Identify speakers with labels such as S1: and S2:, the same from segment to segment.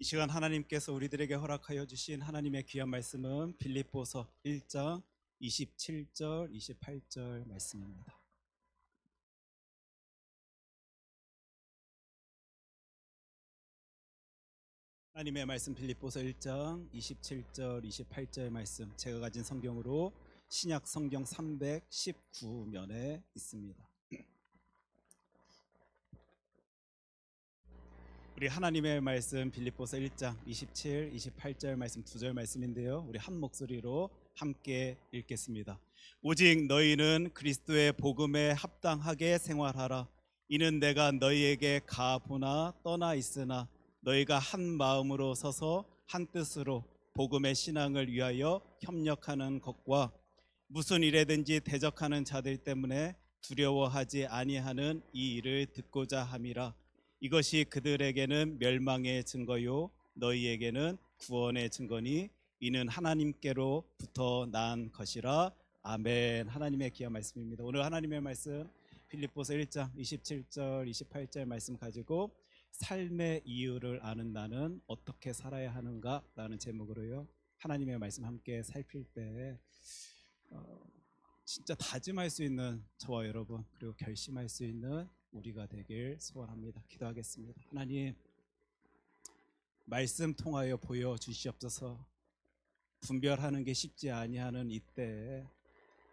S1: 이 시간 하나님께서 우리들에게 허락하여 주신 하나님의 귀한 말씀은 빌립보서 1장 27절, 28절 말씀입니다. 하나님의 말씀 빌립보서 1장 27절, 28절 말씀, 제가 가진 성경으로 신약 성경 319면에 있습니다. 우리 하나님의 말씀 빌립보서 1장 27, 28절 말씀 두 절 말씀인데요. 우리 한 목소리로 함께 읽겠습니다. 오직 너희는 그리스도의 복음에 합당하게 생활하라. 이는 내가 너희에게 가보나 떠나 있으나 너희가 한 마음으로 서서 한 뜻으로 복음의 신앙을 위하여 협력하는 것과 무슨 일에든지 대적하는 자들 때문에 두려워하지 아니하는 이 일을 듣고자 함이라. 이것이 그들에게는 멸망의 증거요 너희에게는 구원의 증거니 이는 하나님께로부터 난 것이라. 아멘. 하나님의 귀한 말씀입니다. 오늘 하나님의 말씀 빌립보서 1장 27절 28절 말씀 가지고 삶의 이유를 아는 나는 어떻게 살아야 하는가 라는 제목으로요 하나님의 말씀 함께 살필 때 진짜 다짐할 수 있는 저와 여러분, 그리고 결심할 수 있는 우리가 되길 소원합니다. 기도하겠습니다. 하나님, 말씀 통하여 보여주시옵소서. 분별하는 게 쉽지 아니하는 이때에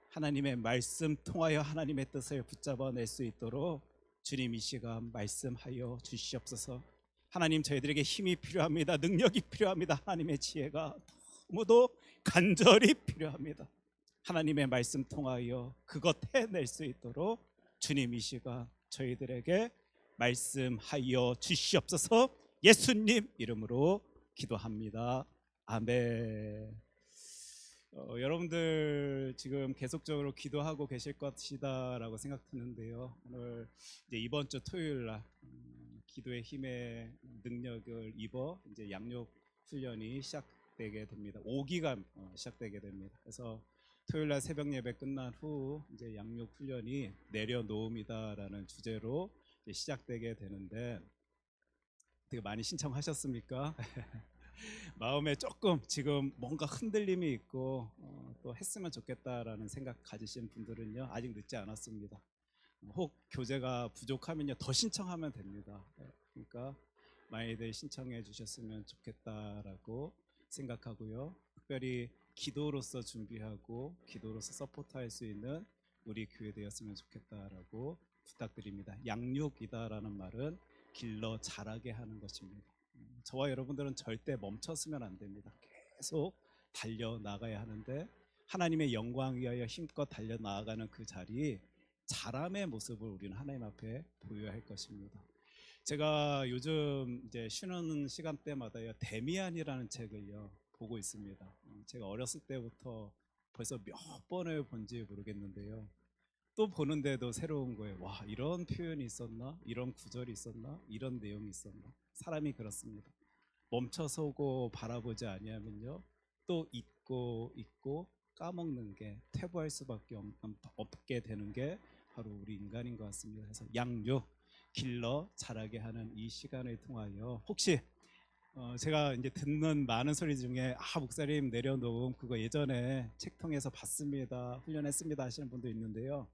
S1: 하나님의 말씀 통하여 하나님의 뜻을 붙잡아낼 수 있도록 주님 이 시간 말씀하여 주시옵소서. 하나님, 저희들에게 힘이 필요합니다. 능력이 필요합니다. 하나님의 지혜가 너무도 간절히 필요합니다. 하나님의 말씀 통하여 그것 해낼 수 있도록 주님 이 시간 저희들에게 말씀하여 주시옵소서. 예수님 이름으로 기도합니다. 아멘. 여러분들 지금 계속적으로 기도하고 계실 것이다라고 생각드는데요. 오늘 이제 이번 주 토요일 날 기도의 힘의 능력을 입어 이제 양육 훈련이 시작되게 됩니다. 5기간 시작되게 됩니다. 그래서 토요일 날 새벽 예배 끝난 후 이제 양육 훈련이 내려놓음이다라는 주제로 이제 시작되게 되는데 되게 많이 신청하셨습니까? 마음에 조금 지금 뭔가 흔들림이 있고 또 했으면 좋겠다라는 생각 가지신 분들은요 아직 늦지 않았습니다. 혹 교재가 부족하면요 더 신청하면 됩니다. 그러니까 많이들 신청해 주셨으면 좋겠다라고 생각하고요. 특별히 기도로서 준비하고 기도로서 서포트할 수 있는 우리 교회 되었으면 좋겠다라고 부탁드립니다. 양육이다라는 말은 길러 자라게 하는 것입니다. 저와 여러분들은 절대 멈췄으면 안 됩니다. 계속 달려나가야 하는데 하나님의 영광 위하여 힘껏 달려나가는 그 자리, 자람의 모습을 우리는 하나님 앞에 보여야 할 것입니다. 제가 요즘 이제 쉬는 시간대마다요 데미안이라는 책을요 보고 있습니다. 제가 어렸을 때부터 벌써 몇 번을 본지 모르겠는데요. 또 보는데도 새로운 거예요. 와, 이런 표현이 있었나? 이런 구절이 있었나? 이런 내용이 있었나? 사람이 그렇습니다. 멈춰서고 바라보지 아니하면요 또 잊고 까먹는 게, 퇴보할 수밖에 없게 되는 게 바로 우리 인간인 것 같습니다. 그래서 양육 길러 자라게 하는 이 시간을 통하여 혹시 제가 이제 듣는 많은 소리 중에 목사님 내려놓음 그거 예전에 책통에서 봤습니다, 훈련했습니다 하시는 분도 있는데요,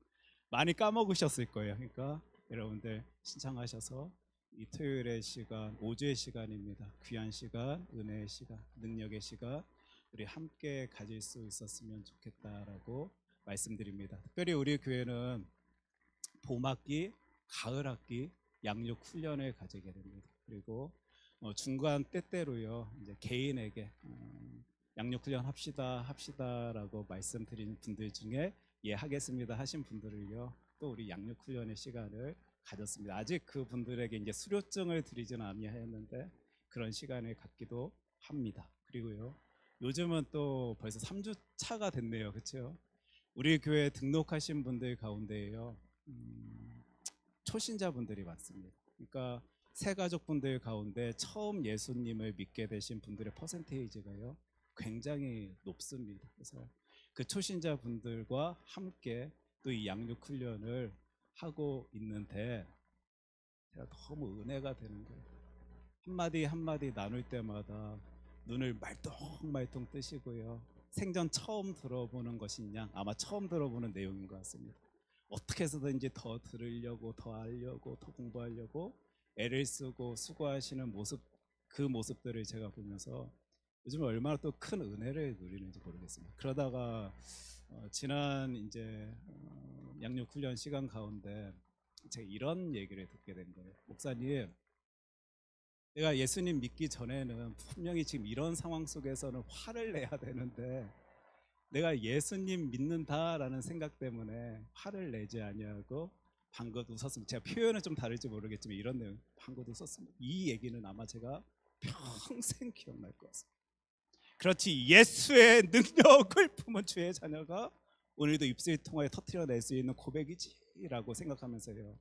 S1: 많이 까먹으셨을 거예요. 그러니까 여러분들 신청하셔서 이 토요일의 시간, 5주의 시간입니다. 귀한 시간, 은혜의 시간, 능력의 시간 우리 함께 가질 수 있었으면 좋겠다라고 말씀드립니다. 특별히 우리 교회는 봄학기, 가을학기 양육 훈련을 가지게 됩니다. 그리고 중간 때때로요 이제 개인에게 양육 훈련 합시다라고 말씀드린 분들 중에 예 하겠습니다 하신 분들을요 또 우리 양육 훈련의 시간을 가졌습니다. 아직 그 분들에게 이제 수료증을 드리지는 아니하였는데 그런 시간을 갖기도 합니다. 그리고요 요즘은 또 벌써 3주 차가 됐네요. 그렇죠? 우리 교회 등록하신 분들 가운데에요 초신자분들이 많습니다. 그러니까 새 가족분들 가운데 처음 예수님을 믿게 되신 분들의 퍼센테이지가요 굉장히 높습니다. 그래서 그 초신자분들과 함께 또 이 양육 훈련을 하고 있는데 제가 너무 은혜가 되는 거예요. 한마디 한마디 나눌 때마다 눈을 말똥말똥 뜨시고요. 생전 처음 들어보는 것이냐? 아마 처음 들어보는 내용인 것 같습니다. 어떻게 해서든지 더 들으려고, 더 알려고, 더 공부하려고 애를 쓰고 수고하시는 모습, 그 모습들을 제가 보면서 요즘 얼마나 또 큰 은혜를 누리는지 모르겠습니다. 그러다가 지난 이제 양육 훈련 시간 가운데 제가 이런 얘기를 듣게 된 거예요. 목사님, 내가 예수님 믿기 전에는 분명히 지금 이런 상황 속에서는 화를 내야 되는데 내가 예수님 믿는다라는 생각 때문에 화를 내지 아니하고 방긋 웃었습니다. 제가 표현은 좀 다를지 모르겠지만 이런 내용, 방긋 웃었습니다. 이 얘기는 아마 제가 평생 기억날 것 같습니다. 그렇지, 예수의 능력을 품은 주의 자녀가 오늘도 입술 통하여 터뜨려낼 수 있는 고백이지라고 생각하면서요,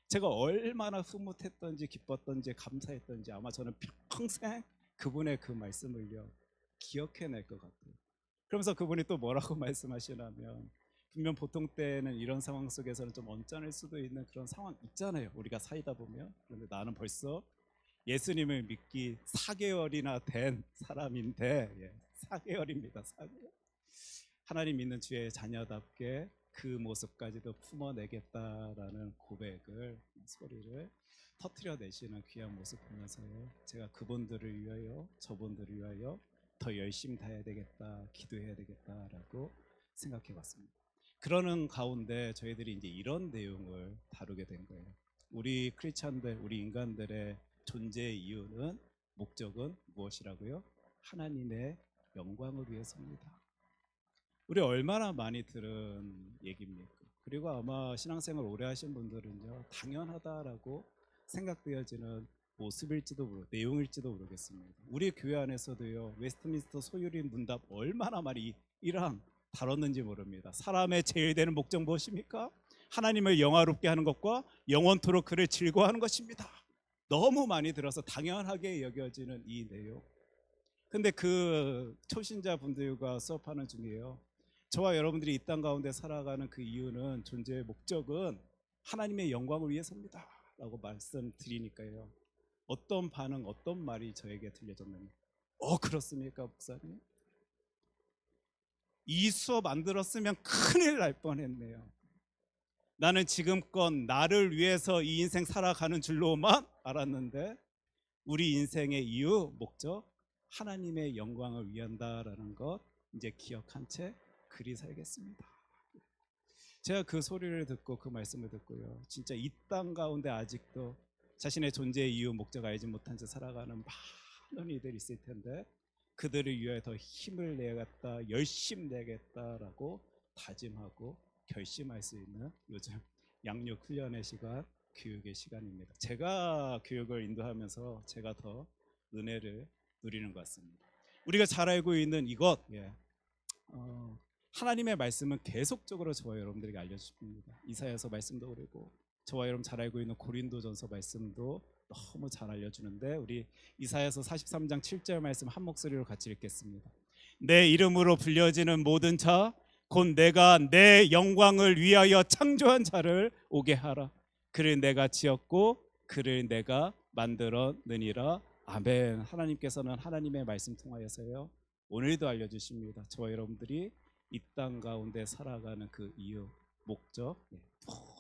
S1: 제가 얼마나 흐뭇했던지 기뻤던지 감사했던지 아마 저는 평생 그분의 그 말씀을요 기억해낼 것 같아요. 그러면서 그분이 또 뭐라고 말씀하시냐면, 분명 보통 때는 이런 상황 속에서는 좀 언짢을 수도 있는 그런 상황 있잖아요, 우리가 살다 보면. 그런데 나는 벌써 예수님을 믿기 4개월이나 된 사람인데, 4개월입니다. 4개월. 하나님 믿는 주의 자녀답게 그 모습까지도 품어내겠다라는 고백을, 소리를 터트려내시는 귀한 모습 보면서요, 제가 그분들을 위하여, 저분들을 위하여 더 열심히 다해야 되겠다, 기도해야 되겠다라고 생각해 봤습니다. 그러는 가운데 저희들이 이제 이런 내용을 다루게 된 거예요. 우리 크리스찬들, 우리 인간들의 존재의 이유는, 목적은 무엇이라고요? 하나님의 영광을 위해서입니다. 우리 얼마나 많이 들은 얘기입니까? 그리고 아마 신앙생활 오래 하신 분들은요, 당연하다라고 생각되어지는 모습일지도 모르고 내용일지도 모르겠습니다. 우리 교회 안에서도요, 웨스트민스터 소유리 문답 얼마나 많이 이랑 다뤘는지 모릅니다. 사람의 제일 되는 목적 무엇입니까? 하나님을 영화롭게 하는 것과 영원토록 그를 즐거워하는 것입니다. 너무 많이 들어서 당연하게 여겨지는 이 내용. 근데 그 초신자 분들과 수업하는 중이에요. 저와 여러분들이 이 땅 가운데 살아가는 그 이유는, 존재의 목적은 하나님의 영광을 위해서입니다 라고 말씀드리니까요, 어떤 반응, 어떤 말이 저에게 들려졌느냐. 그렇습니까 목사님? 이 수업 안 들었으면 큰일 날 뻔했네요. 나는 지금껏 나를 위해서 이 인생 살아가는 줄로만 알았는데, 우리 인생의 이유, 목적, 하나님의 영광을 위한다라는 것 이제 기억한 채 그리 살겠습니다. 제가 그 소리를 듣고, 그 말씀을 듣고요, 진짜 이 땅 가운데 아직도 자신의 존재의 이유, 목적 알지 못한 채 살아가는 많은 이들이 있을 텐데, 그들을 위해 더 힘을 내겠다, 열심 내겠다라고 다짐하고 결심할 수 있는 요즘 양육 훈련의 시간, 교육의 시간입니다. 제가 교육을 인도하면서 제가 더 은혜를 누리는 것 같습니다. 우리가 잘 알고 있는 이것, 하나님의 말씀은 계속적으로 저와 여러분들에게 알려주십니다. 이사야서 말씀도 그리고 저와 여러분 잘 알고 있는 고린도전서 말씀도 너무 잘 알려주는데, 우리 이사야서 43장 7절 말씀 한 목소리로 같이 읽겠습니다. 내 이름으로 불려지는 모든 자, 곧 내가 내 영광을 위하여 창조한 자를 오게 하라. 그를 내가 지었고 그를 내가 만들었느니라. 아멘. 하나님께서는 하나님의 말씀 통하여서요, 오늘도 알려주십니다. 저와 여러분들이 이 땅 가운데 살아가는 그 이유, 목적,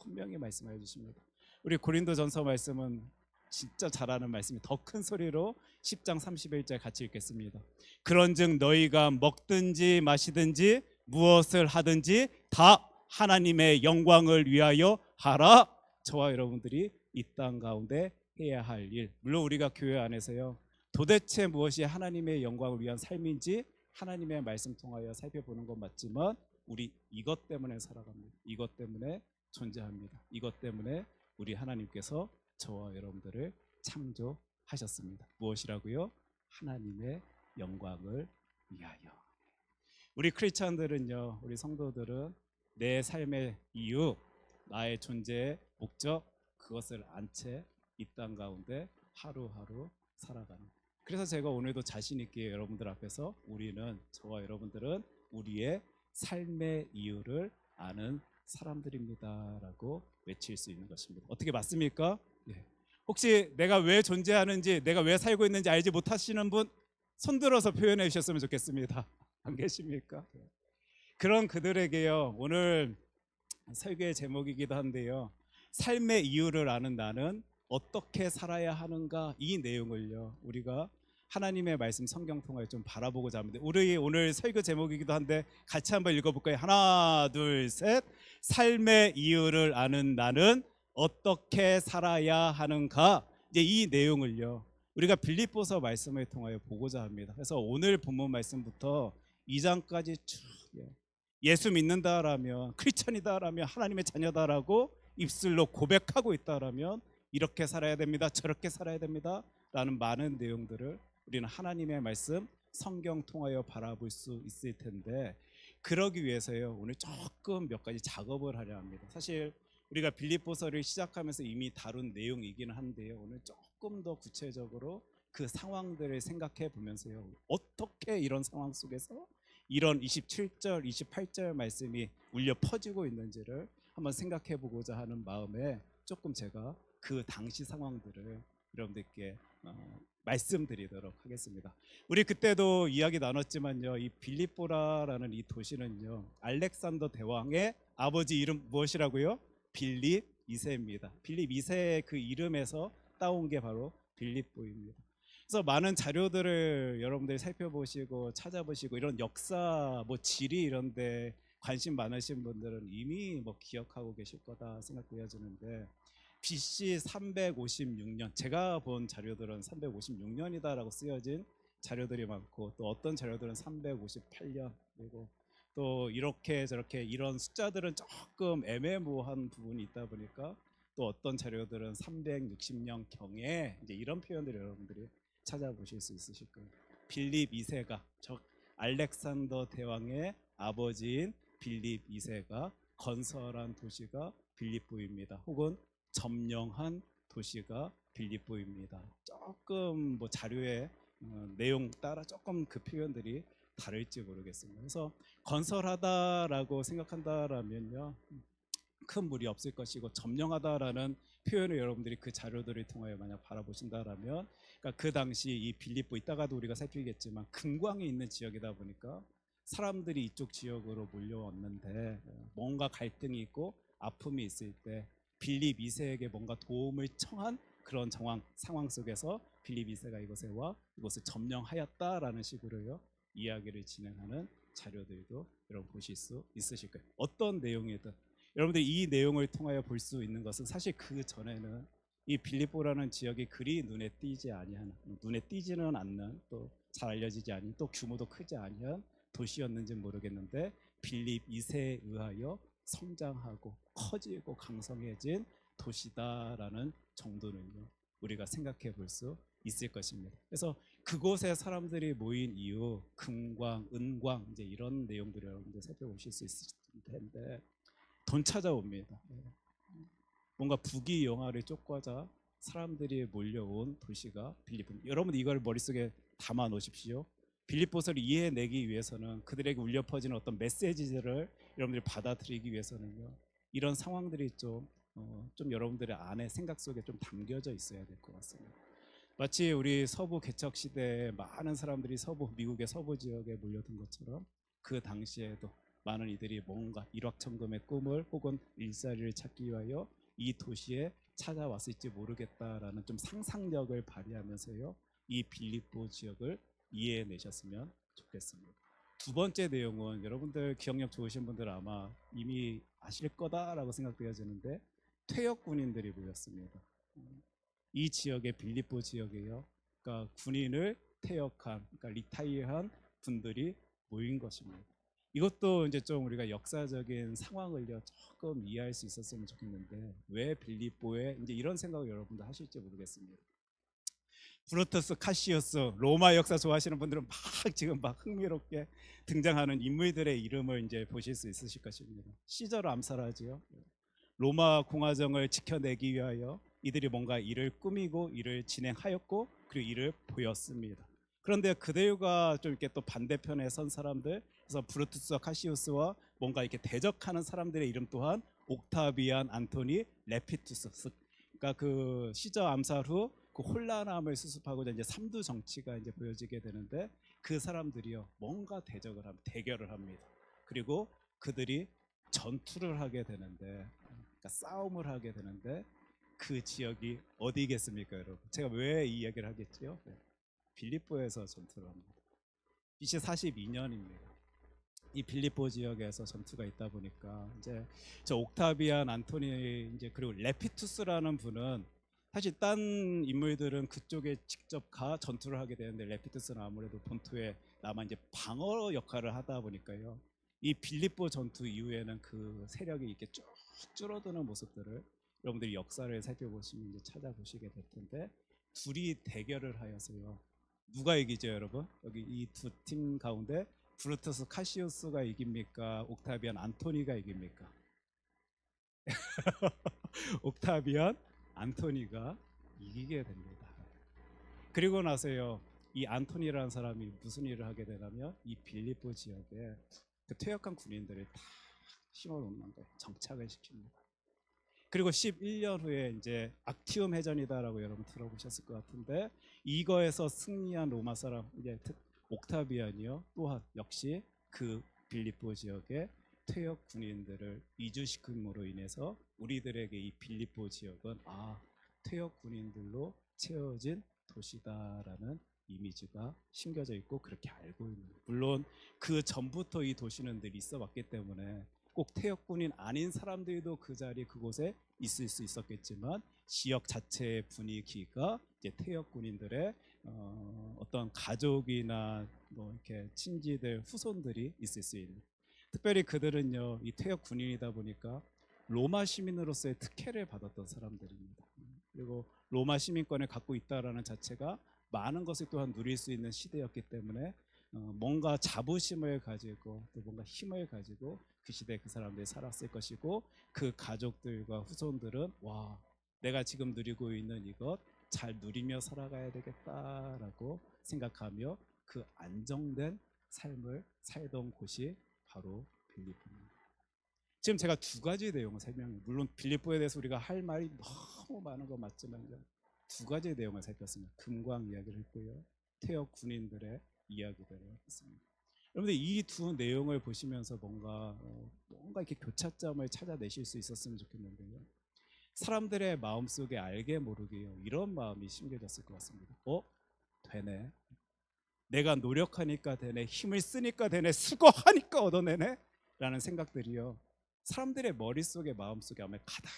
S1: 분명히 말씀해 주십니다. 우리 고린도전서 말씀은 진짜 잘하는 말씀이, 더 큰 소리로 10장 31절 같이 읽겠습니다. 그런즉 너희가 먹든지 마시든지 무엇을 하든지 다 하나님의 영광을 위하여 하라. 저와 여러분들이 이 땅 가운데 해야 할 일, 물론 우리가 교회 안에서요, 도대체 무엇이 하나님의 영광을 위한 삶인지 하나님의 말씀 통하여 살펴보는 건 맞지만, 우리 이것 때문에 살아갑니다. 이것 때문에 존재합니다. 이것 때문에 우리 하나님께서 저와 여러분들을 창조하셨습니다. 무엇이라고요? 하나님의 영광을 위하여. 우리 크리스찬들은요, 우리 성도들은 내 삶의 이유, 나의 존재의 목적, 그것을 안 채 이 땅 가운데 하루하루 살아가는. 그래서 제가 오늘도 자신 있게 여러분들 앞에서, 우리는, 저와 여러분들은 우리의 삶의 이유를 아는 사람들입니다라고 외칠 수 있는 것입니다. 어떻게 맞습니까? 네. 혹시 내가 왜 존재하는지, 내가 왜 살고 있는지 알지 못하시는 분 손들어서 표현해 주셨으면 좋겠습니다. 안 계십니까? 그런 그들에게요, 오늘 설교의 제목이기도 한데요, 삶의 이유를 아는 나는 어떻게 살아야 하는가, 이 내용을요 우리가 하나님의 말씀 성경 통하여 좀 바라보고자 합니다. 우리 오늘 설교 제목이기도 한데 같이 한번 읽어볼까요? 하나 둘 셋. 삶의 이유를 아는 나는 어떻게 살아야 하는가, 이제 이 내용을요 우리가 빌립보서 말씀을 통하여 보고자 합니다. 그래서 오늘 본문 말씀부터 2장까지 쭉 예수 믿는다라면, 크리스천이다라면, 하나님의 자녀다라고 입술로 고백하고 있다라면 이렇게 살아야 됩니다, 저렇게 살아야 됩니다 라는 많은 내용들을 우리는 하나님의 말씀 성경 통하여 바라볼 수 있을 텐데, 그러기 위해서요 오늘 조금 몇 가지 작업을 하려 합니다. 사실 우리가 빌립보서를 시작하면서 이미 다룬 내용이기는 한데요, 오늘 조금 더 구체적으로 그 상황들을 생각해 보면서요 어떻게 이런 상황 속에서 이런 27절, 28절 말씀이 울려 퍼지고 있는지를 한번 생각해 보고자 하는 마음에 조금 제가 그 당시 상황들을 여러분들께 말씀드리도록 하겠습니다. 우리 그때도 이야기 나눴지만요, 이 빌립보라라는 이 도시는요 알렉산더 대왕의 아버지 이름 무엇이라고요? 빌립 2세입니다. 빌립 2세의 그 이름에서 따온 게 바로 빌립보입니다. 그래서 많은 자료들을 여러분들이 살펴보시고 찾아보시고 이런 역사 뭐 지리 이런데 관심 많으신 분들은 이미 뭐 기억하고 계실 거다 생각되어지는데, BC 356년, 제가 본 자료들은 356년이다라고 쓰여진 자료들이 많고, 또 어떤 자료들은 358년, 그리고 또 이렇게 저렇게 이런 숫자들은 조금 애매모호한 부분이 있다 보니까 또 어떤 자료들은 360년 경에 이제 이런 표현들을 여러분들이 찾아보실 수 있으실 거예요. 빌립 2세가, 즉 알렉산더 대왕의 아버지인 빌립 2세가 건설한 도시가 빌립보입니다. 혹은 점령한 도시가 빌립보입니다. 조금 뭐 자료의 내용 따라 조금 그 표현들이 다를지 모르겠습니다. 그래서 건설하다라고 생각한다라면요 큰 무리 없을 것이고, 점령하다라는 표현을 여러분들이 그 자료들을 통하여 만약 바라보신다라면, 그러니까 그 당시 이 빌립보, 이따가도 우리가 살피겠지만 금광이 있는 지역이다 보니까 사람들이 이쪽 지역으로 몰려왔는데 뭔가 갈등이 있고 아픔이 있을 때 빌립 2세에게 뭔가 도움을 청한 그런 상황 속에서 빌립 2세가 이곳에 와 이곳을 점령하였다라는 식으로요 이야기를 진행하는 자료들도 여러분 보실 수 있으실 거예요. 어떤 내용이든 여러분들이 이 내용을 통하여 볼 수 있는 것은, 사실 그 전에는 이 빌립보라는 지역이 그리 눈에 띄지는 않는, 또 잘 알려지지 않은, 또 규모도 크지 아니한 도시였는지 모르겠는데 빌립 2세에 의하여 성장하고 커지고 강성해진 도시다라는 정도는요 우리가 생각해 볼 수 있을 것입니다. 그래서 그곳에 사람들이 모인 이유, 금광, 은광, 이제 이런 내용들을 여러분들 살펴보실 수 있을 텐데, 돈 찾아옵니다. 뭔가 부귀영화를 쫓고자 사람들이 몰려온 도시가 빌립보입니다. 여러분 이걸 머릿속에 담아 놓으십시오. 빌립보서를 이해내기 위해서는, 그들에게 울려 퍼지는 어떤 메시지들을 여러분들이 받아들이기 위해서는요 이런 상황들이 좀 여러분들의 안에 생각 속에 좀 담겨져 있어야 될 것 같습니다. 마치 우리 서부 개척 시대에 많은 사람들이 미국의 서부 지역에 몰려든 것처럼, 그 당시에도 많은 이들이 뭔가 일확천금의 꿈을 혹은 일자리를 찾기 위하여 이 도시에 찾아왔을지 모르겠다라는 좀 상상력을 발휘하면서요 이 빌립보 지역을 이해내셨으면 좋겠습니다. 두 번째 내용은 여러분들 기억력 좋으신 분들 아마 이미 아실 거다라고 생각되어지는데, 퇴역 군인들이 모였습니다. 이 지역의 빌립보 지역이에요. 그러니까 군인을 퇴역한, 그러니까 리타이어한 분들이 모인 것입니다. 이것도 이제 좀 우리가 역사적인 상황을요 조금 이해할 수 있었으면 좋겠는데, 왜 빌립보에 이제 이런 생각을 여러분도 하실지 모르겠습니다. 브루투스, 카시우스, 로마 역사 좋아하시는 분들은 지금 흥미롭게 등장하는 인물들의 이름을 이제 보실 수 있으실 것입니다. 시저를 암살하지요. 로마 공화정을 지켜내기 위하여 이들이 뭔가 일을 꾸미고 일을 진행하였고, 그리고 일을 보였습니다. 그런데 그들과 좀 이렇게 또 반대편에 선 사람들, 그래서 브루투스와 카시우스와 뭔가 이렇게 대적하는 사람들의 이름 또한 옥타비안, 안토니, 레피투스, 그러니까 그 시저 암살 후 그 혼란함을 수습하고자 이제 삼두 정치가 이제 보여지게 되는데 그 사람들이요 뭔가 대결을 합니다. 그리고 그들이 전투를 하게 되는데 그러니까 싸움을 하게 되는데 그 지역이 어디겠습니까, 여러분? 제가 왜 이 이야기를 하겠지요? 네. 빌립보에서 전투를 합니다. BC 42년입니다. 이 빌립보 지역에서 전투가 있다 보니까 이제 저 옥타비안 안토니 이제 그리고 레피투스라는 분은 사실 딴 인물들은 그쪽에 직접 가 전투를 하게 되는데 레피투스는 아무래도 본토에 남아 이제 방어 역할을 하다 보니까요. 이 빌립보 전투 이후에는 그 세력이 이렇게 쭉 줄어드는 모습들을 여러분들이 역사를 살펴보시면 이제 찾아보시게 될 텐데 둘이 대결을 하여서요. 누가 이기죠, 여러분? 여기 이 두 팀 가운데 브루투스 카시우스가 이깁니까? 옥타비안 안토니가 이깁니까? 옥타비안 안토니가 이기게 됩니다. 그리고 나서요, 이 안토니라는 사람이 무슨 일을 하게 되냐면 이 빌립보 지역에 그 퇴역한 군인들을 다 심어놓는 거예요. 정착을 시킵니다. 그리고 11년 후에 이제 악티움 해전이다라고 여러분 들어보셨을 것 같은데 이거에서 승리한 로마 사람 이제 옥타비안이요 또한 역시 그 빌립보 지역에 퇴역 군인들을 이주시킴으로 인해서 우리들에게 이 빌립보 지역은 퇴역 군인들로 채워진 도시다라는 이미지가 심겨져 있고 그렇게 알고 있는 거예요. 물론 그 전부터 이 도시는 늘 있어 왔기 때문에 꼭 퇴역군인 아닌 사람들도 그 자리 그곳에 있을 수 있었겠지만 지역 자체의 분위기가 이제 퇴역군인들의 어떤 가족이나 뭐 이렇게 친지들 후손들이 있을 수 있는 특별히 그들은요 이 퇴역군인이다 보니까 로마 시민으로서의 특혜를 받았던 사람들입니다. 그리고 로마 시민권을 갖고 있다라는 자체가 많은 것을 또한 누릴 수 있는 시대였기 때문에 뭔가 자부심을 가지고 또 뭔가 힘을 가지고 그 시대에 그 사람들이 살았을 것이고 그 가족들과 후손들은 와 내가 지금 누리고 있는 이것 잘 누리며 살아가야 되겠다라고 생각하며 그 안정된 삶을 살던 곳이 바로 빌립보입니다. 지금 제가 두 가지 내용을 설명해요. 물론 빌립보에 대해서 우리가 할 말이 너무 많은 건 맞지만 두 가지 내용을 살폈습니다. 금광 이야기를 했고요. 퇴역 군인들의 이야기들을 했습니다. 여러분들 이 두 내용을 보시면서 뭔가 이렇게 교차점을 찾아내실 수 있었으면 좋겠는데요. 사람들의 마음속에 알게 모르게요. 이런 마음이 심겨졌을 것 같습니다. 되네. 내가 노력하니까 되네. 힘을 쓰니까 되네. 수고하니까 얻어내네. 라는 생각들이요. 사람들의 머릿속에 마음속에 아마 가득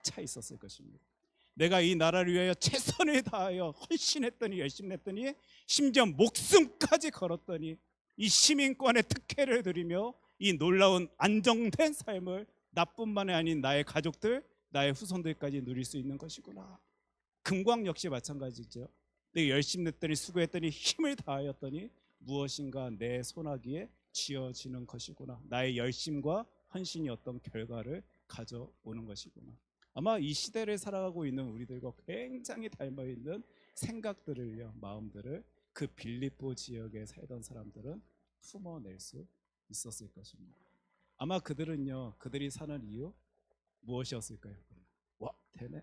S1: 차 있었을 것입니다. 내가 이 나라를 위하여 최선을 다하여 헌신했더니 열심히 했더니 심지어 목숨까지 걸었더니 이 시민권의 특혜를 누리며 이 놀라운 안정된 삶을 나뿐만이 아닌 나의 가족들 나의 후손들까지 누릴 수 있는 것이구나. 금광 역시 마찬가지죠. 내가 열심히 했더니 수고했더니 힘을 다하였더니 무엇인가 내 손아귀에 쥐어지는 것이구나. 나의 열심과 헌신이 어떤 결과를 가져오는 것이구나. 아마 이 시대를 살아가고 있는 우리들과 굉장히 닮아있는 생각들을요, 마음들을 그 빌립보 지역에 살던 사람들은 품어낼 수 있었을 것입니다. 아마 그들은요, 그들이 사는 이유 무엇이었을까요? 와, 되네.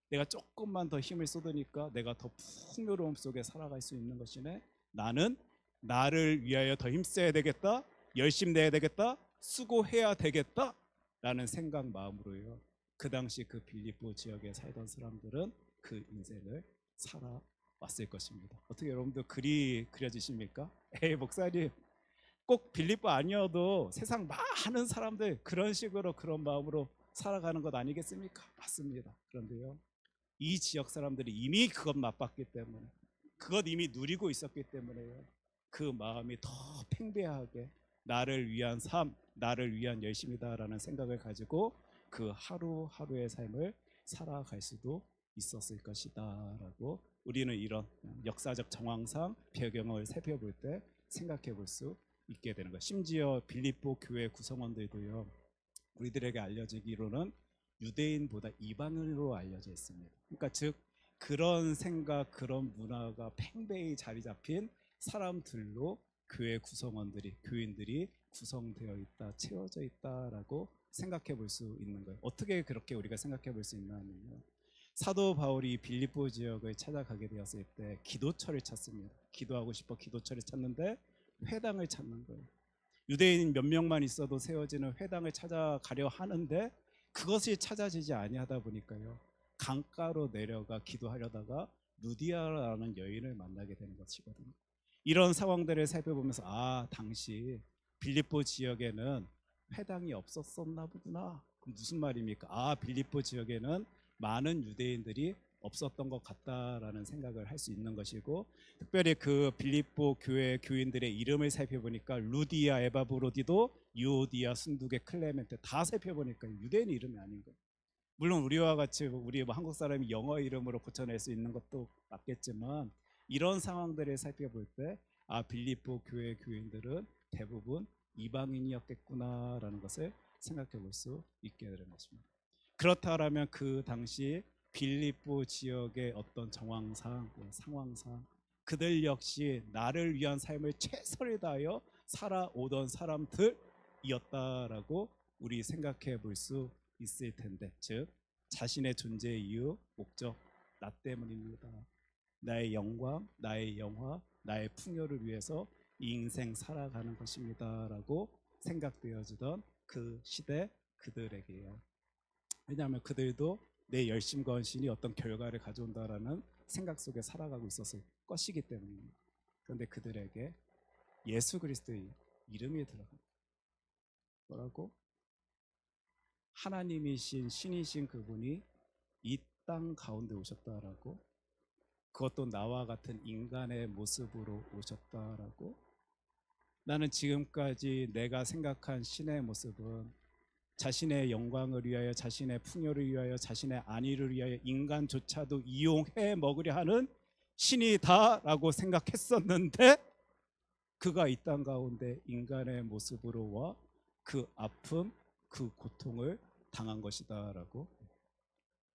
S1: 내가 조금만 더 힘을 쏟으니까 내가 더 풍요로움 속에 살아갈 수 있는 것이네. 나는 나를 위하여 더 힘써야 되겠다. 열심히 내야 되겠다. 수고해야 되겠다. 라는 생각 마음으로요. 그 당시 그 빌립보 지역에 살던 사람들은 그 인생을 살아왔을 것입니다. 어떻게 여러분들 글이 그려지십니까? 에이 목사님 꼭 빌립보 아니어도 세상 많은 사람들 그런 식으로 그런 마음으로 살아가는 것 아니겠습니까? 맞습니다. 그런데요. 이 지역 사람들이 이미 그것 맛봤기 때문에 그것 이미 누리고 있었기 때문에요. 그 마음이 더 팽배하게 나를 위한 삶, 나를 위한 열심이다라는 생각을 가지고 그 하루하루의 삶을 살아갈 수도 있었을 것이다라고 우리는 이런 역사적 정황상 배경을 살펴볼 때 생각해 볼 수 있게 되는 것. 심지어 빌립보 교회 구성원들도요. 우리들에게 알려지기로는 유대인보다 이방인으로 알려져 있습니다. 그러니까 즉 그런 생각, 그런 문화가 팽배히 자리 잡힌 사람들로 교회 구성원들이, 교인들이 구성되어 있다, 채워져 있다라고 생각해 볼 수 있는 거예요. 어떻게 그렇게 우리가 생각해 볼 수 있나 하면요. 사도 바울이 빌립보 지역을 찾아가게 되었을 때 기도처를 찾습니다. 기도하고 싶어 기도처를 찾는데 회당을 찾는 거예요. 유대인 몇 명만 있어도 세워지는 회당을 찾아가려 하는데 그것이 찾아지지 아니하다 보니까요, 강가로 내려가 기도하려다가 루디아라는 여인을 만나게 되는 것이거든요. 이런 상황들을 살펴보면서 당시 빌립보 지역에는 회당이 없었었나 보구나. 그럼 무슨 말입니까? 빌립보 지역에는 많은 유대인들이 없었던 것 같다라는 생각을 할 수 있는 것이고, 특별히 그 빌립보 교회 교인들의 이름을 살펴보니까 루디아, 에바브로디도, 유오디아, 순두계, 클레멘테 다 살펴보니까 유대인 이름이 아닌 거예요. 물론 우리와 같이 우리 한국 사람이 영어 이름으로 고쳐낼 수 있는 것도 맞겠지만, 이런 상황들을 살펴볼 때 빌립보 교회 교인들은 대부분 이방인이었겠구나라는 것을 생각해 볼 수 있게 되는 것입니다. 그렇다면 그 당시 빌립보 지역의 어떤 정황상, 상황상 그들 역시 나를 위한 삶을 최선을 다하여 살아오던 사람들이었다라고 우리 생각해 볼 수 있을 텐데, 즉 자신의 존재의 이유, 목적, 나 때문입니다. 나의 영광, 나의 영화, 나의 풍요를 위해서 이 인생 살아가는 것입니다라고 생각되어지던 그 시대 그들에게요. 왜냐하면 그들도 내 열심과 헌신이 어떤 결과를 가져온다라는 생각 속에 살아가고 있었을 것이기 때문입니다. 그런데 그들에게 예수 그리스도의 이름이 들어갑니다. 뭐라고? 하나님이신 신이신 그분이 이 땅 가운데 오셨다라고, 그것도 나와 같은 인간의 모습으로 오셨다라고. 나는 지금까지 내가 생각한 신의 모습은 자신의 영광을 위하여, 자신의 풍요를 위하여, 자신의 안위를 위하여 인간조차도 이용해 먹으려 하는 신이다라고 생각했었는데, 그가 이 땅 가운데 인간의 모습으로 와 그 아픔, 그 고통을 당한 것이다라고.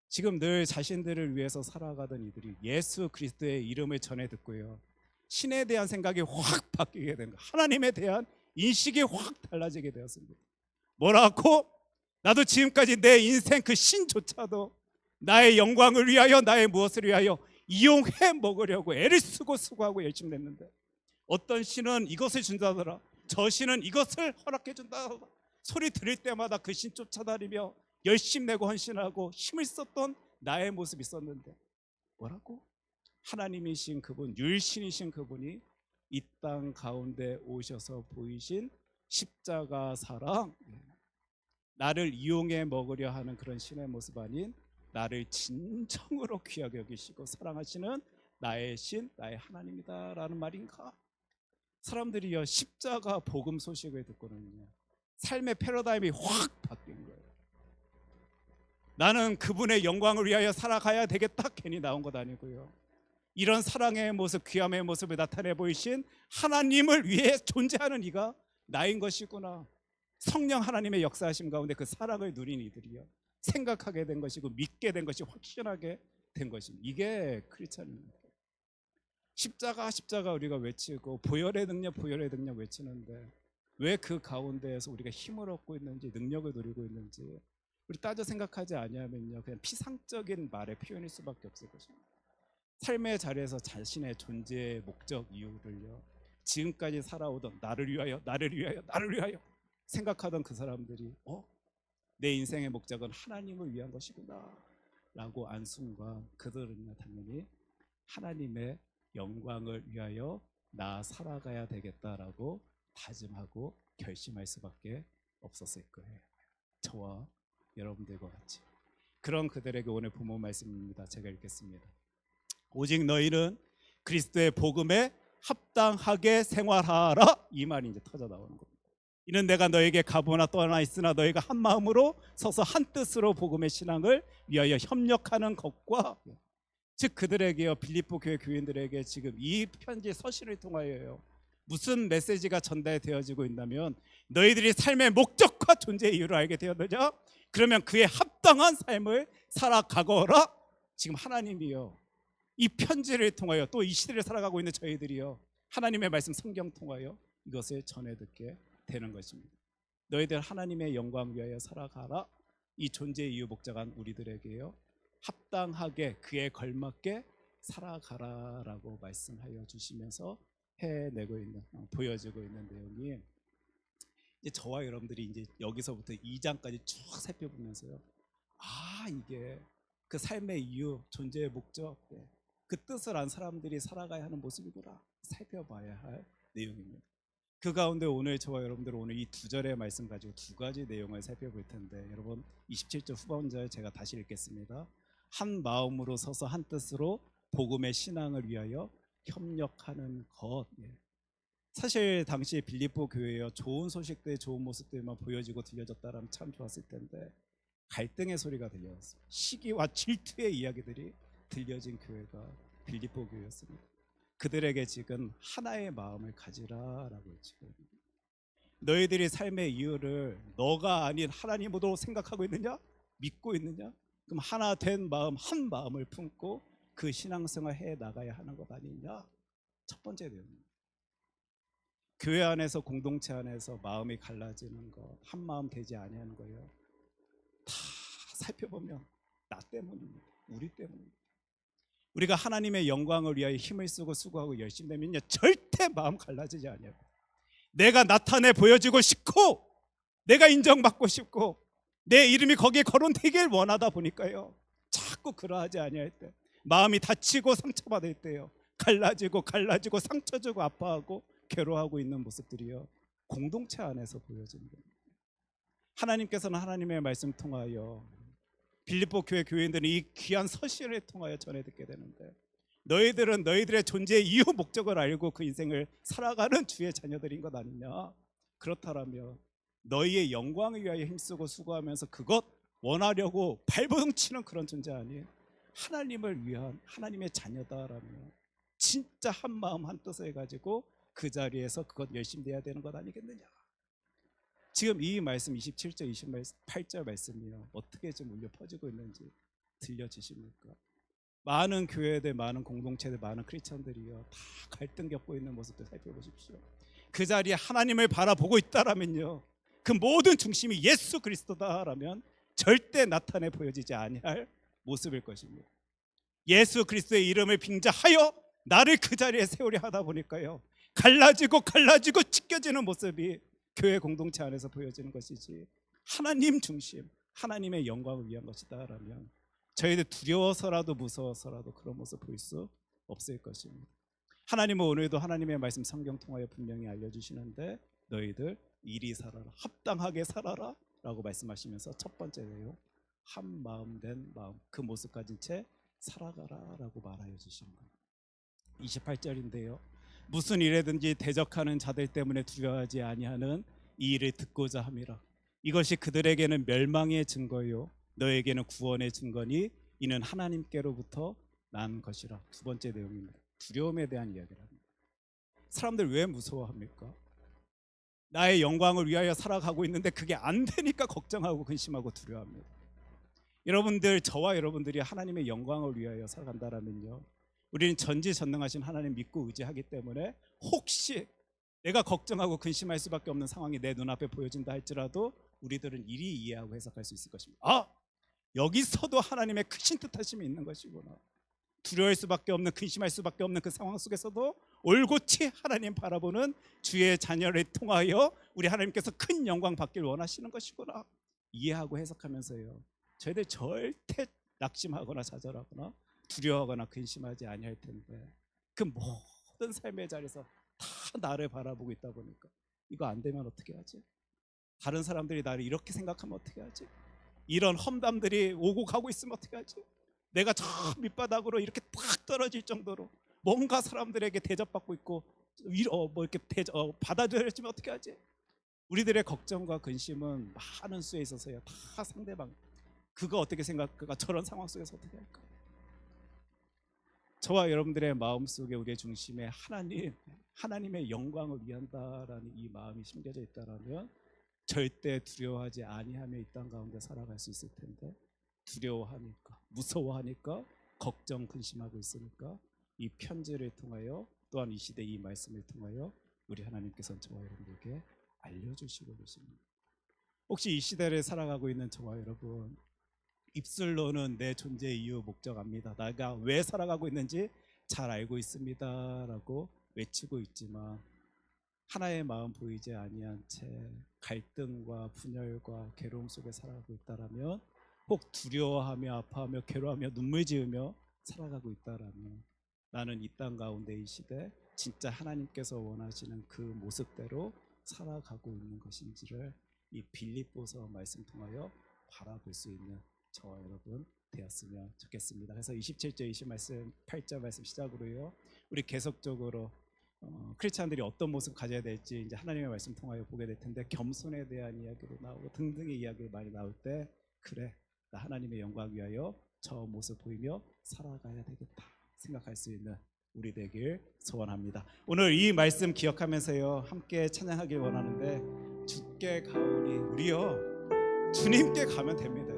S1: 지금 늘 자신들을 위해서 살아가던 이들이 예수 그리스도의 이름을 전해 듣고요, 신에 대한 생각이 확 바뀌게 된 거예요. 하나님에 대한 인식이 확 달라지게 되었습니다. 뭐라고? 나도 지금까지 내 인생 그 신조차도 나의 영광을 위하여, 나의 무엇을 위하여 이용해 먹으려고 애를 쓰고 수고하고 열심히 냈는데, 어떤 신은 이것을 준다더라, 저 신은 이것을 허락해 준다더라, 소리 들을 때마다 그 신 쫓아다니며 열심 내고 헌신하고 힘을 썼던 나의 모습이 있었는데, 뭐라고? 하나님이신 그분, 율신이신 그분이 이 땅 가운데 오셔서 보이신 십자가 사랑, 나를 이용해 먹으려 하는 그런 신의 모습 아닌 나를 진정으로 귀하게 여기시고 사랑하시는 나의 신, 나의 하나님이다라는 말인가? 사람들이요, 십자가 복음 소식을 듣고는요, 삶의 패러다임이 확 바뀐 거예요. 나는 그분의 영광을 위하여 살아가야 되겠다, 괜히 나온 것 아니고요, 이런 사랑의 모습, 귀함의 모습을 나타내 보이신 하나님을 위해 존재하는 이가 나인 것이구나. 성령 하나님의 역사하심 가운데 그 사랑을 누린 이들이요, 생각하게 된 것이고 믿게 된 것이 확신하게 된 것입니다. 이게 크리스찬입니다. 십자가 십자가 우리가 외치고 보혈의 능력 보혈의 능력 외치는데, 왜 그 가운데에서 우리가 힘을 얻고 있는지, 능력을 누리고 있는지 우리 따져 생각하지 아니하면요, 그냥 피상적인 말의 표현일 수밖에 없을 것입니다. 삶의 자리에서 자신의 존재의 목적, 이유를요, 지금까지 살아오던 나를 위하여, 나를 위하여, 나를 위하여 생각하던 그 사람들이 내 인생의 목적은 하나님을 위한 것이구나 라고 안 순간, 그들은요 당연히 하나님의 영광을 위하여 나 살아가야 되겠다라고 다짐하고 결심할 수밖에 없었을 거예요. 저와 여러분들과 같이. 그런 그들에게 오늘 본문 말씀입니다. 제가 읽겠습니다. 오직 너희는 그리스도의 복음에 합당하게 생활하라, 이 말이 이제 터져 나오는 겁니다. 이는 내가 너에게 가보나 떠나 있으나 너희가 한 마음으로 서서 한 뜻으로 복음의 신앙을 위하여 협력하는 것과, 즉 그들에게요, 빌립보 교회 교인들에게 지금 이 편지 서신을 통하여요, 무슨 메시지가 전달되어지고 있다면, 너희들이 삶의 목적과 존재의 이유를 알게 되었느냐? 그러면 그에 합당한 삶을 살아가거라. 지금 하나님이요, 이 편지를 통하여, 또 이 시대를 살아가고 있는 저희들이요, 하나님의 말씀 성경 통하여 이것을 전해 듣게 되는 것입니다. 너희들 하나님의 영광 위하여 살아가라. 이 존재의 이유 목적한 우리들에게요, 합당하게 그에 걸맞게 살아가라라고 말씀하여 주시면서 해내고 있는 보여지고 있는 내용이 이제 저와 여러분들이 이제 여기서부터 2장까지 쭉 살펴보면서요. 아, 이게 그 삶의 이유, 존재의 목적, 그 뜻을 안 사람들이 살아가야 하는 모습이구나 살펴봐야 할 내용입니다. 그 가운데 오늘 저와 여러분들은 오늘 이 두 절의 말씀 가지고 두 가지 내용을 살펴볼 텐데, 여러분 27절 후반절 제가 다시 읽겠습니다. 한 마음으로 서서 한 뜻으로 복음의 신앙을 위하여 협력하는 것. 사실 당시 빌립보 교회여 좋은 소식들, 좋은 모습들만 보여지고 들려졌다라면 참 좋았을 텐데 갈등의 소리가 들려왔어요. 시기와 질투의 이야기들이 들려진 교회가 빌립보 교회였습니다. 그들에게 지금 하나의 마음을 가지라라고 했죠. 너희들이 삶의 이유를 너가 아닌 하나님으로 생각하고 있느냐? 믿고 있느냐? 그럼 하나 된 마음, 한 마음을 품고 그 신앙생활 해 나가야 하는 것 아니냐? 첫 번째 내용입니다. 교회 안에서, 공동체 안에서 마음이 갈라지는 것, 한 마음 되지 아니하는 거예요. 다 살펴보면 나 때문입니다. 우리 때문입니다. 우리가 하나님의 영광을 위하여 힘을 쓰고 수고하고 열심히 되면요, 절대 마음 갈라지지 않아요. 내가 나타내 보여지고 싶고, 내가 인정받고 싶고, 내 이름이 거기에 거론되길 원하다 보니까요, 자꾸 그러하지 아니할 때, 마음이 다치고 상처받을 때요, 갈라지고 상처 주고 아파하고 괴로워하고 있는 모습들이요, 공동체 안에서 보여지는 겁니다. 하나님께서는 하나님의 말씀 통하여 빌립보 교회 교인들은 이 귀한 서신을 통하여 전해 듣게 되는데, 너희들은 너희들의 존재의 이유 목적을 알고 그 인생을 살아가는 주의 자녀들인 것 아니냐? 그렇다라면 너희의 영광을 위하여 힘쓰고 수고하면서 그것 원하려고 발버둥치는 그런 존재 아니에요? 하나님을 위한 하나님의 자녀다라면 진짜 한 마음 한 뜻을 가지고 그 자리에서 그것 열심히 해야 되는 것 아니겠느냐? 지금 이 말씀 27절 28절 말씀이요, 어떻게 좀 울려 퍼지고 있는지 들려지십니까? 많은 교회들, 많은 공동체들, 많은 크리스천들이요, 다 갈등 겪고 있는 모습들 살펴보십시오. 그 자리에 하나님을 바라보고 있다라면요, 그 모든 중심이 예수 그리스도다라면 절대 나타내 보여지지 아니할 모습일 것입니다. 예수 그리스도의 이름을 빙자하여 나를 그 자리에 세우려 하다 보니까요, 갈라지고 찢겨지는 모습이 교회 공동체 안에서 보여지는 것이지, 하나님 중심, 하나님의 영광을 위한 것이다라면 저희들 두려워서라도 무서워서라도 그런 모습 보일 수 없을 것입니다. 하나님은 오늘도 하나님의 말씀 성경 통하여 분명히 알려주시는데, 너희들 이리 살아라, 합당하게 살아라 라고 말씀하시면서 첫 번째 내용, 한 마음 된 마음, 그 모습 가진 채 살아가라 라고 말하여 주시는 겁니다. 28절인데요, 무슨 일에든지 대적하는 자들 때문에 두려워하지 아니하는 이 일을 듣고자 함이라. 이것이 그들에게는 멸망의 증거요 너에게는 구원의 증거니 이는 하나님께로부터 난 것이라. 두 번째 내용입니다. 두려움에 대한 이야기를 합니다. 사람들 왜 무서워합니까? 나의 영광을 위하여 살아가고 있는데 그게 안 되니까 걱정하고 근심하고 두려워합니다. 여러분들, 저와 여러분들이 하나님의 영광을 위하여 살아간다면요, 우리는 전지전능하신 하나님 믿고 의지하기 때문에 혹시 내가 걱정하고 근심할 수밖에 없는 상황이 내 눈앞에 보여진다 할지라도 우리들은 이리 이해하고 해석할 수 있을 것입니다. 아, 여기서도 하나님의 크신 뜻하심이 있는 것이구나. 두려워할 수밖에 없는, 근심할 수밖에 없는 그 상황 속에서도 올곧이 하나님 바라보는 주의 자녀를 통하여 우리 하나님께서 큰 영광 받길 원하시는 것이구나 이해하고 해석하면서요, 저희들 절대 낙심하거나 좌절하거나 두려워하거나 근심하지 아니할 텐데, 그 모든 삶의 자리에서 다 나를 바라보고 있다 보니까 이거 안 되면 어떻게 하지? 다른 사람들이 나를 이렇게 생각하면 어떻게 하지? 이런 험담들이 오고 가고 있으면 어떻게 하지? 내가 저 밑바닥으로 이렇게 딱 떨어질 정도로 뭔가 사람들에게 대접받고 있고 이렇게 받아들여지면 어떻게 하지? 우리들의 걱정과 근심은 많은 수에 있어서요, 다 상대방 그거 어떻게 생각할까? 저런 상황 속에서 어떻게 할까? 저와 여러분들의 마음속에 우리의 중심에 하나님의 영광을 위한다라는 이 마음이 심겨져 있다라면 절대 두려워하지 아니하며 이 땅 가운데 살아갈 수 있을 텐데, 두려워하니까, 무서워하니까, 걱정 근심하고 있으니까 이 편지를 통하여, 또한 이 시대 이 말씀을 통하여 우리 하나님께서는 저와 여러분들에게 알려주시고 계십니다. 혹시 이 시대를 살아가고 있는 저와 여러분, 입술로는 내 존재 이유 목적 압니다. 내가 왜 살아가고 있는지 잘 알고 있습니다라고 외치고 있지만 하나의 마음 보이지 아니한 채 갈등과 분열과 괴로움 속에 살아가고 있다라면, 혹 두려워하며 아파하며 괴로워하며 눈물 지으며 살아가고 있다라면, 나는 이 땅 가운데 이 시대 진짜 하나님께서 원하시는 그 모습대로 살아가고 있는 것인지를 이 빌립보서 말씀 통하여 바라볼 수 있는 저와 여러분 되었으면 좋겠습니다. 그래서 27절 28절 말씀 시작으로요, 우리 계속적으로 크리스찬들이 어떤 모습 가져야 될지 이제 하나님의 말씀 통하여 보게 될 텐데, 겸손에 대한 이야기도 나오고 등등의 이야기가 많이 나올 때, 그래 나 하나님의 영광 위하여 저 모습 보이며 살아가야 되겠다 생각할 수 있는 우리 되길 소원합니다. 오늘 이 말씀 기억하면서요 함께 찬양하길 원하는데, 주께 가오니 우리요 주님께 가면 됩니다.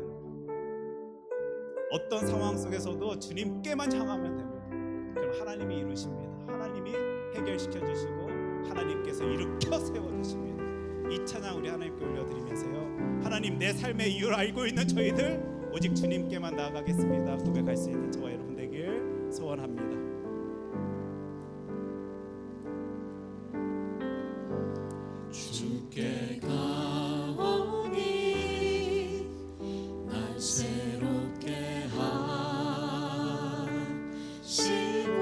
S1: 어떤 상황 속에서도 주님께만 향하면 됩니다. 그럼 하나님이 이루십니다. 하나님이 해결시켜 주시고 하나님께서 일으켜 세워 주십니다. 이 찬양 우리 하나님께 올려드리면서요, 하나님 내 삶의 이유를 알고 있는 저희들 오직 주님께만 나아가겠습니다 고백할 수 있는 저와 여러분 되길 소원합니다.
S2: 주께 가오니 날 새롭게 하시고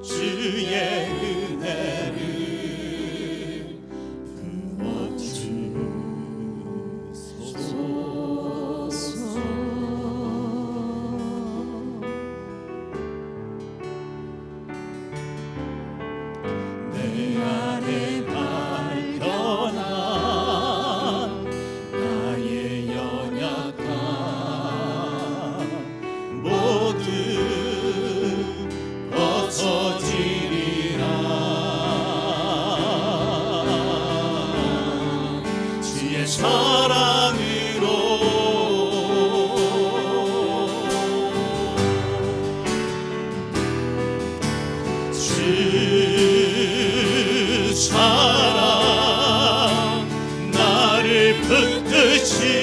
S2: 주의 은혜를 부어주소서. 내 안에 발견한 나의 연약함 모두 벗어지리라. 주의 사랑으로 주 사랑 나를 붙드시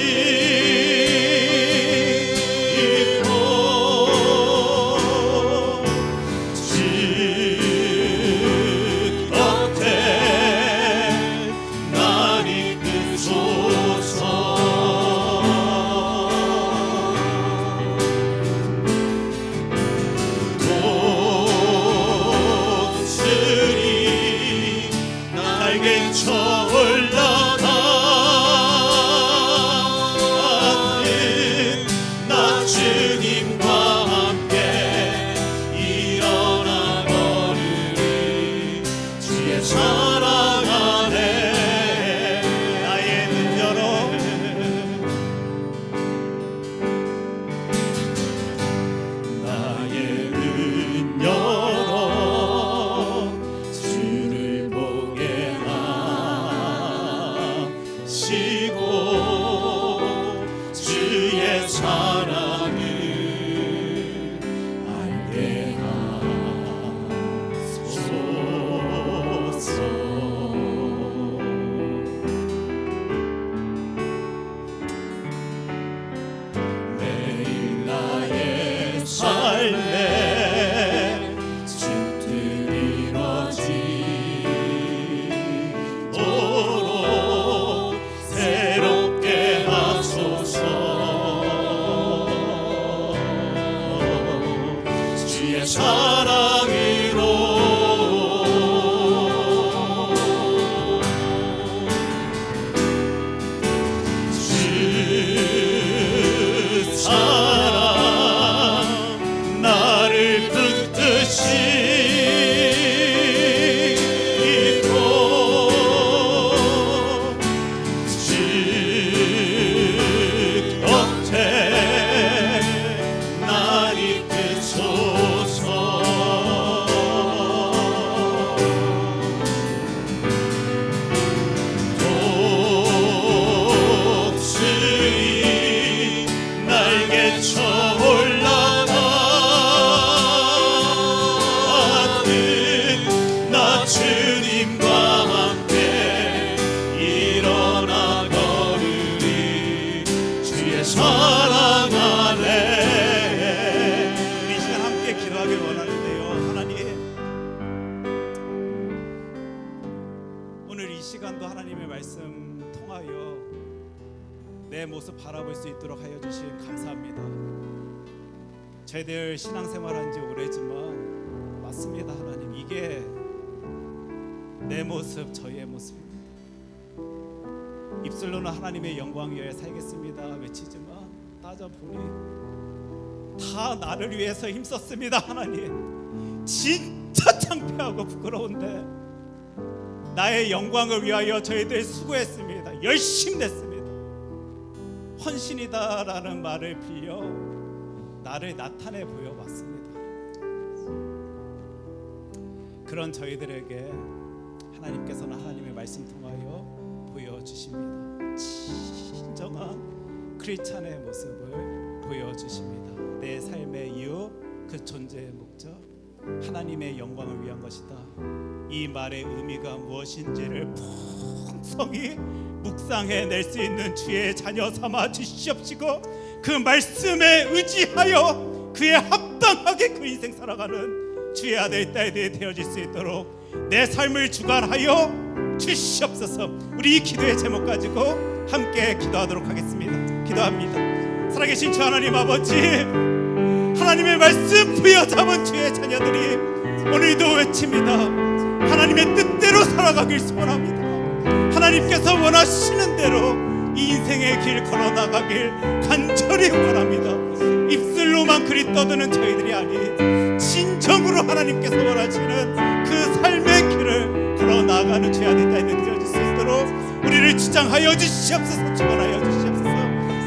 S2: 주님과 함께 일어나 걸으리. 주의
S1: 내 모습 바라볼 수 있도록 하여 주심 감사합니다. 저희들 신앙생활한 지 오래지만 맞습니다. 하나님, 이게 내 모습, 저희의 모습입니다. 입술로는 하나님의 영광 위하여 살겠습니다 외치지만 따져보니 다 나를 위해서 힘썼습니다. 하나님, 진짜 창피하고 부끄러운데 나의 영광을 위하여 저희들 수고했습니다. 열심히 냈습니다. 헌신이다라는 말을 빌려 나를 나타내 보여봤습니다. 그런 저희들에게 하나님께서는 하나님의 말씀 통하여 보여주십니다. 진정한 크리스찬의 모습을 보여주십니다. 내 삶의 이유, 그 존재의 목적, 하나님의 영광을 위한 것이다. 이 말의 의미가 무엇인지를 풍성히 묵상해낼 수 있는 주의 자녀 삼아 주시옵시고, 그 말씀에 의지하여 그에 합당하게 그 인생 살아가는 주의 아들 딸들이 되어질 수 있도록 내 삶을 주관하여 주시옵소서. 우리 이 기도의 제목 가지고 함께 기도하도록 하겠습니다. 기도합니다. 살아계신 주 하나님 아버지, 하나님의 말씀 부여잡은 주의 자녀들이 오늘도 외칩니다. 하나님의 뜻대로 살아가길 소원합니다. 하나님께서 원하시는 대로 이 인생의 길 걸어나가길 간절히 원합니다. 입술로만 그리 떠드는 저희들이 아닌 진정으로 하나님께서 원하시는 그 삶의 길을 걸어나가는 죄 아닌 딸들 되어질 수 있도록 우리를 주장하여 주시옵소서. 축원하여 주시옵소서.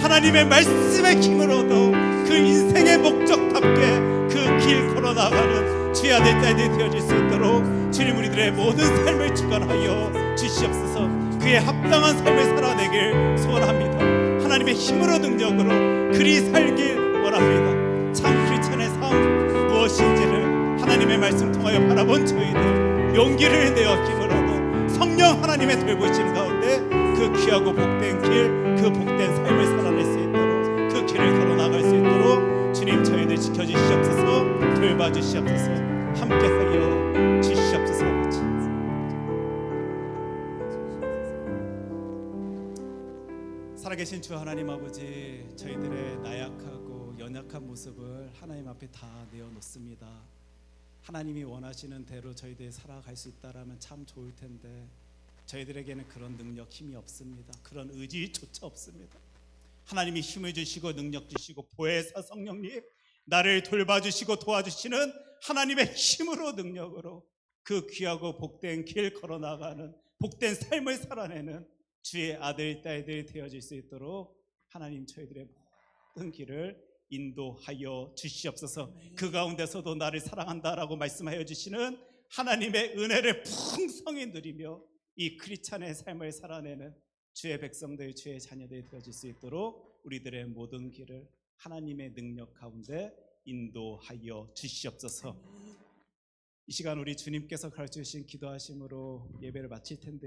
S1: 하나님의 말씀의 힘으로도 그 인생의 목적답게 그 길 걸어나가는 주의 아들 딸들이 되어질 수 있도록 주님, 우리들의 모든 삶을 주관하여 주시옵소서. 그에 합당한 삶을 살아내길 소원합니다. 하나님의 힘으로 능력으로 그리 살길 원합니다. 참 크리스찬의 삶 무엇인지를 하나님의 말씀 통하여 바라본 저희들 용기를 내어 힘으로도 성령 하나님의 돌보심 가운데 그 귀하고 복된 길, 그 복된 삶을 살아낼 수 있도록 그 길을 걸어나갈 수 있도록 주님, 저희들 지켜주시옵소서. 돌봐주시옵소서. 함께하여 주시옵소서. 살아계신 주 하나님 아버지, 저희들의 나약하고 연약한 모습을 하나님 앞에 다 내어놓습니다. 하나님이 원하시는 대로 저희들이 살아갈 수 있다라면 참 좋을 텐데 저희들에게는 그런 능력, 힘이 없습니다. 그런 의지조차 없습니다. 하나님이 힘을 주시고 능력 주시고 보혜사 성령님, 나를 돌봐주시고 도와주시는 하나님의 힘으로 능력으로 그 귀하고 복된 길 걸어나가는 복된 삶을 살아내는 주의 아들 딸들이 되어질 수 있도록 하나님, 저희들의 모든 길을 인도하여 주시옵소서. 그 가운데서도 나를 사랑한다라고 말씀하여 주시는 하나님의 은혜를 풍성히 누리며 이 크리스찬의 삶을 살아내는 주의 백성들, 주의 자녀들이 되어질 수 있도록 우리들의 모든 길을 하나님의 능력 가운데 인도하여 주시옵소서. 이 시간 우리 주님께서 가르쳐 주신 기도하심으로 예배를 마칠 텐데